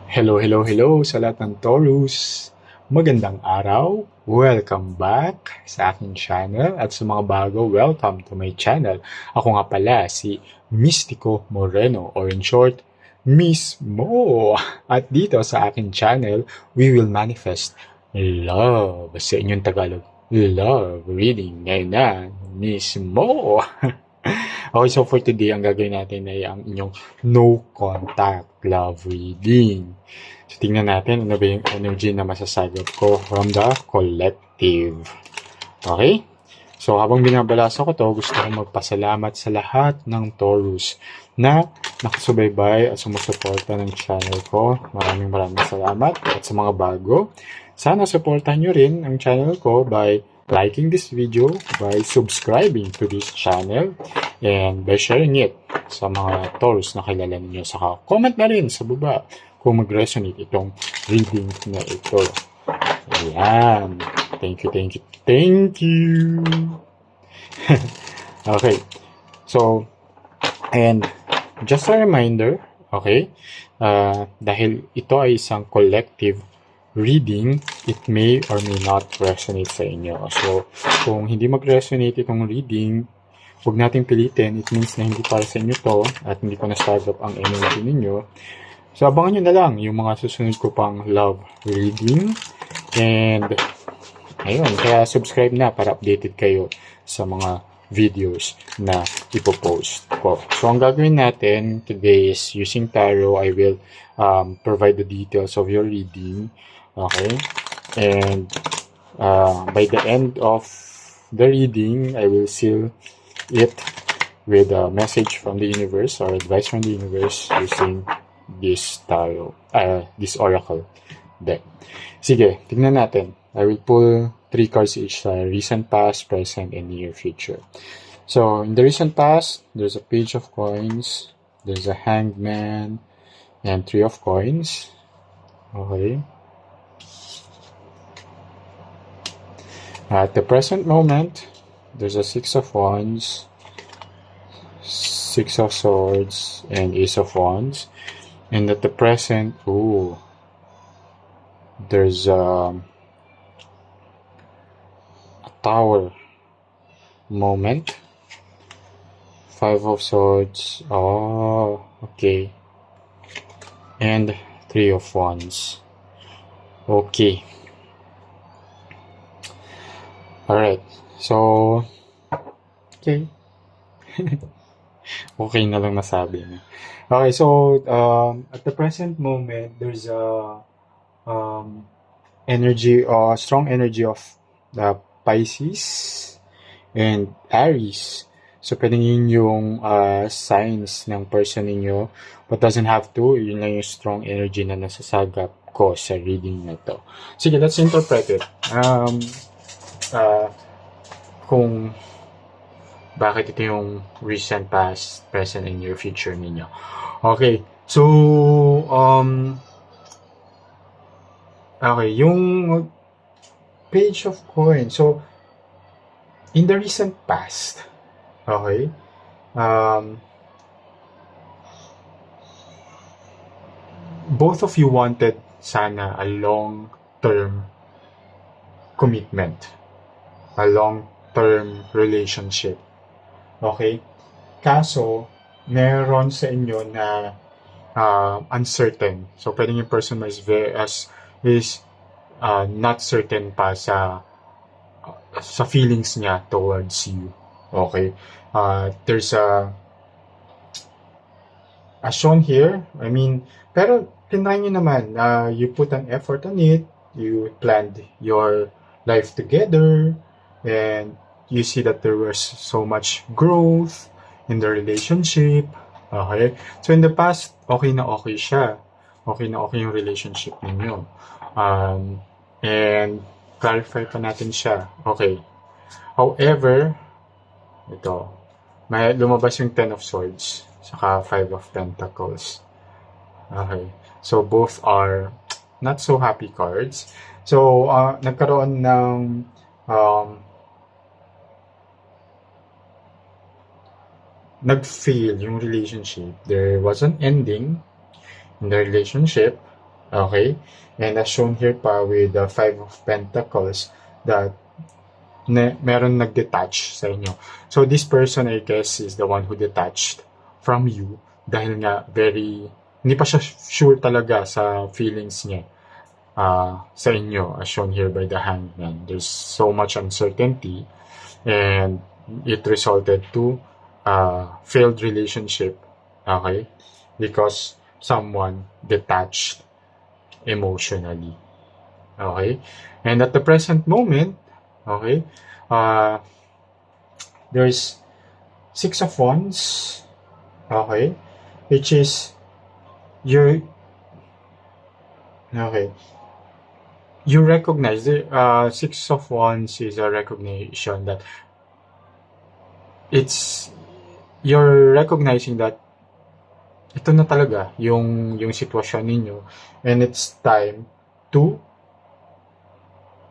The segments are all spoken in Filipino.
Hello, hello, hello sa lahat ng Taurus. Magandang araw. Welcome back sa aking channel at sa mga bago, welcome to my channel. Ako nga pala si Mystico Moreno or in short, Miss Mo. At dito sa aking channel, we will manifest love sa inyong Tagalog. Love reading ngayon na, Miss Mo. Okay, so for today, ang gagawin natin ay ang inyong no contact love reading. So, tingnan natin ano ba yung energy na masasagap ko from the collective. Okay? So, habang binabalasa ko to, gusto kong magpasalamat sa lahat ng Taurus na nakasubaybay at sumusuporta ng channel ko. Maraming salamat. At sa mga bago, sana supportahan nyo rin ang channel ko by liking this video, by subscribing to this channel, and by sharing it sa mga Taurus na kilala ninyo. Saka comment na rin sa baba kung mag-resonate itong reading na ito. Ayan. Thank you, thank you, thank you. Okay. So, and just a reminder, okay, dahil ito ay isang collective reading, it may or may not resonate sa inyo. So, kung hindi mag-resonate itong reading, huwag nating pilitin. It means na hindi para sa inyo to at hindi ko na-start ang energy ninyo. So, abangan nyo na lang yung mga susunod ko pang love reading. And, ayun, kaya subscribe na para updated kayo sa mga videos na ipopost ko. So, ang gagawin natin today is using tarot. I will provide the details of your reading. Okay? And by the end of the reading, I will seal it with a message from the universe or advice from the universe using this tarot, this oracle deck. Sige, tingnan natin. I will pull 3 cards each, recent, past, present, and near future. So, in the recent past, there's a page of coins, there's a hanged man, and 3 of coins. Okay. At the present moment, there's a 6 of wands, 6 of swords, and ace of wands. And at the present, there's a tower moment, 5 of swords, okay, and 3 of wands. Okay. Alright, so, okay. Okay na lang nasabi na. Okay, so, at the present moment, there's a energy, strong energy of the Pisces and Aries. So, pwedeng yun yung signs ng person ninyo, but doesn't have to. Yun lang yung strong energy na nasasagap ko sa reading na to. Sige, let's interpret it. Kung bakit ito yung recent, past, present, and near future ninyo. Okay, so, okay, yung page of coins. So, in the recent past, okay, both of you wanted sana a long-term commitment, a long-term relationship. Okay? Kaso, meron sa inyo na uncertain. So, pwedeng yung person is not certain pa sa feelings niya towards you. Okay? There's as shown here, I mean, pero tinry nyo naman, you put an effort on it, you planned your life together, and you see that there was so much growth in the relationship. Okay? So, in the past, okay na okay siya. Okay na okay yung relationship ninyo. And, clarify pa natin siya. Okay. However, ito, may lumabas yung 10 of Swords, saka 5 of Pentacles. Okay. So, both are not so happy cards. So, nagkaroon ng nag-fail yung relationship. There was an ending in the relationship. Okay? And as shown here pa with the Five of Pentacles, that meron nag-detach sa inyo. So this person, I guess, is the one who detached from you dahil nga hindi pa siya sure talaga sa feelings niya sa inyo, as shown here by the Hangman. There's so much uncertainty, and it resulted to failed relationship, okay? Because someone detached emotionally, okay? And at the present moment, okay, there's Six of Wands, okay, which is your, okay, you recognize the Six of Wands is a recognition that you're recognizing that ito na talaga yung sitwasyon ninyo, and it's time to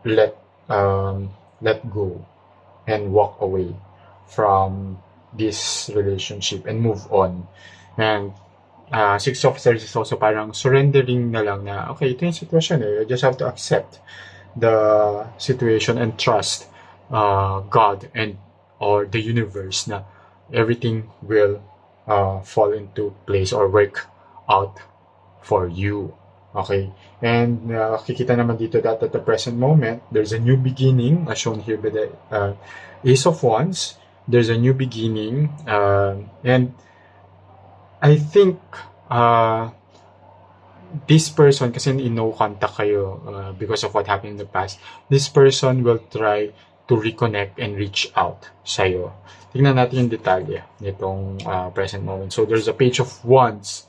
let go and walk away from this relationship and move on. And Six of Swords is also parang surrendering na lang na, okay, ito yung sitwasyon eh. You just have to accept the situation and trust God or the universe na everything will fall into place or work out for you. Okay? And kikita naman dito that at the present moment, there's a new beginning, as shown here by the Ace of Wands. There's a new beginning, and I think this person, kasi in no contact kayo because of what happened in the past, this person will try to reconnect and reach out sa'yo. Tingnan natin yung detalye nitong present moment. So there's a Page of Wands,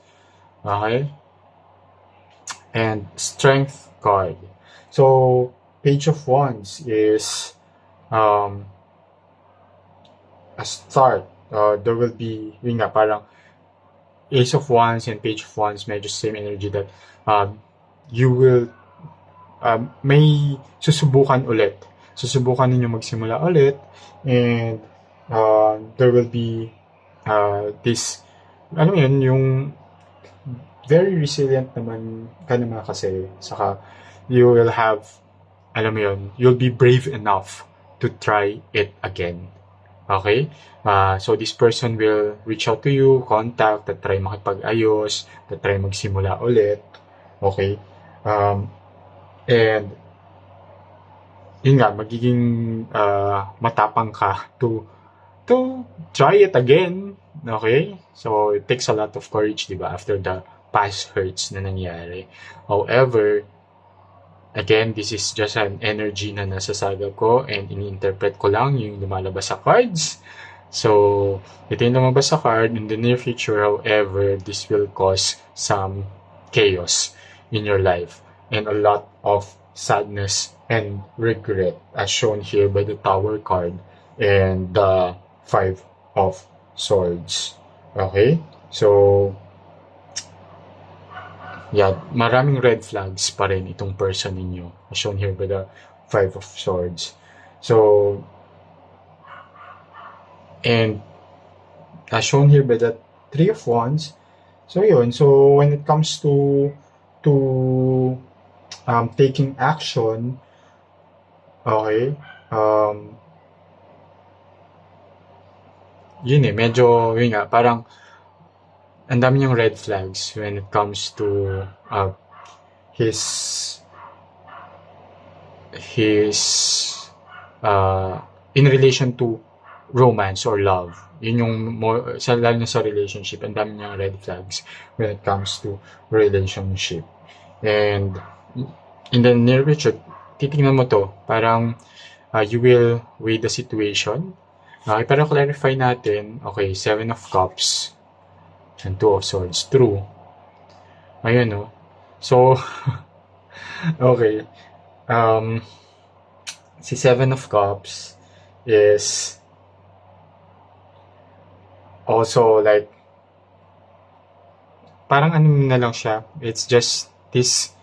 okay? And Strength card. So Page of Wands is a start. There will be, yun nga, parang Ace of Wands and Page of Wands, medyo same energy that you will may susubukan ulit. Susubukan ninyo magsimula ulit, and there will be this, ano yun, yung very resilient naman ka naman kasi, saka you will have, alam mo yun, you'll be brave enough to try it again. Okay? So this person will reach out to you, contact, try makipag-ayos, try magsimula ulit. Okay? And yun nga, magiging matapang ka to try it again. Okay? So it takes a lot of courage, diba? After the past hurts na nangyari. However, again, this is just an energy na nasasaga ko, and ini-interpret ko lang yung lumalabas sa cards. So, ito yung lumabas sa card in the near future. However, this will cause some chaos in your life and a lot of sadness and regret, as shown here by the Tower card and the Five of Swords. Okay? So, yeah, maraming red flags pa rin itong person ninyo, as shown here by the Five of Swords. So, and as shown here by the Three of Wands. So yun, so when it comes to taking action, okay, yun medyo, yun nga, parang ang dami niyang red flags when it comes to his in relation to romance or love. Yun yung more, lalo na sa relationship, ang dami niyang red flags when it comes to relationship. And in the near future, titingnan mo to, parang you will weigh the situation. Okay, pero clarify natin, okay, Seven of Cups and Two of Swords. True. Ayun, no? So, okay. Si Seven of Cups is also like, parang ano na lang siya, it's just this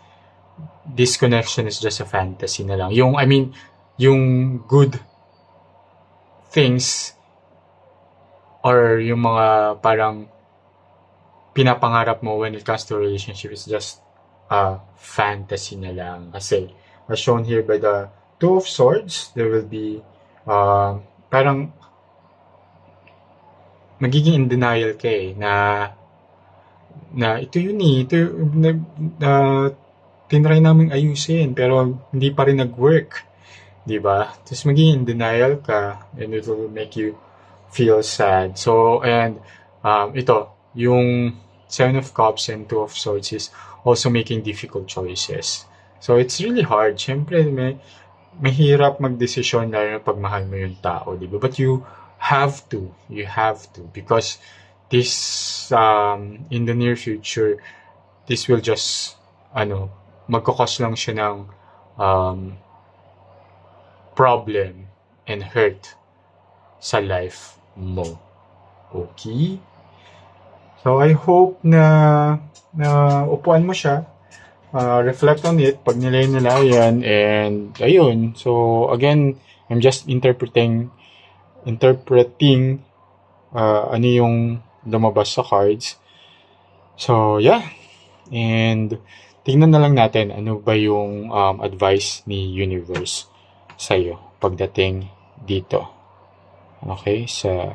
connection is just a fantasy na lang. Yung, I mean, yung good things or yung mga parang pinapangarap mo when it comes to relationship is just fantasy na lang. Kasi, as shown here by the Two of Swords, there will be parang magiging in denial ka na ito yun ito tinry namin ayusin pero hindi pa rin nag-work, di ba? Tapos magiging in denial ka and it will make you feel sad. So, and ito, yung Seven of Cups and Two of Swords is also making difficult choices. So, it's really hard. Siyempre, mahirap magdesisyon lalo na pag mahal mo yung tao, di ba? But you have to, because this, in the near future, this will just, magkakos lang siya ng problem and hurt sa life mo. Okay? So, I hope na upuan mo siya. Reflect on it pag nilay-nilayan and ayun. So, again, I'm just interpreting ano yung lumabas sa cards. So, yeah. And tingnan na lang natin ano ba yung advice ni universe sa'yo pagdating dito. Okay? Sa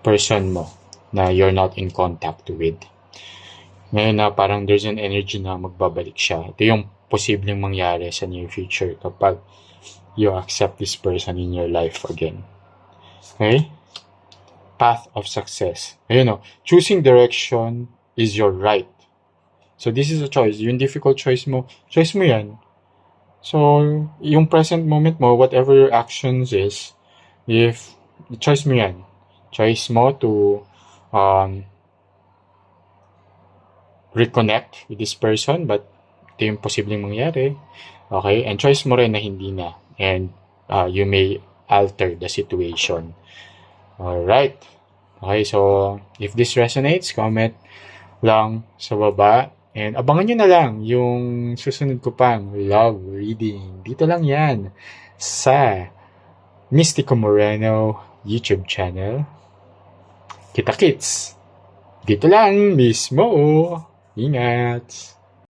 person mo na you're not in contact with. Ngayon na parang there's an energy na magbabalik siya. Ito yung posibleng mangyari sa near future kapag you accept this person in your life again. Okay? Path of success. Ayun o. Choosing direction is your right. So, this is a choice. Yung difficult choice mo yan. So, yung present moment mo, whatever your actions is, choice mo yan. Choice mo to reconnect with this person, but ito yung posibleng mangyari. Okay? And choice mo rin na hindi na. And you may alter the situation. Alright. Okay, so if this resonates, comment lang sa baba. And abangan nyo na lang yung susunod ko pang love reading. Dito lang yan sa Mystico Moreno YouTube channel. Kita-kits! Dito lang mismo. Ingat!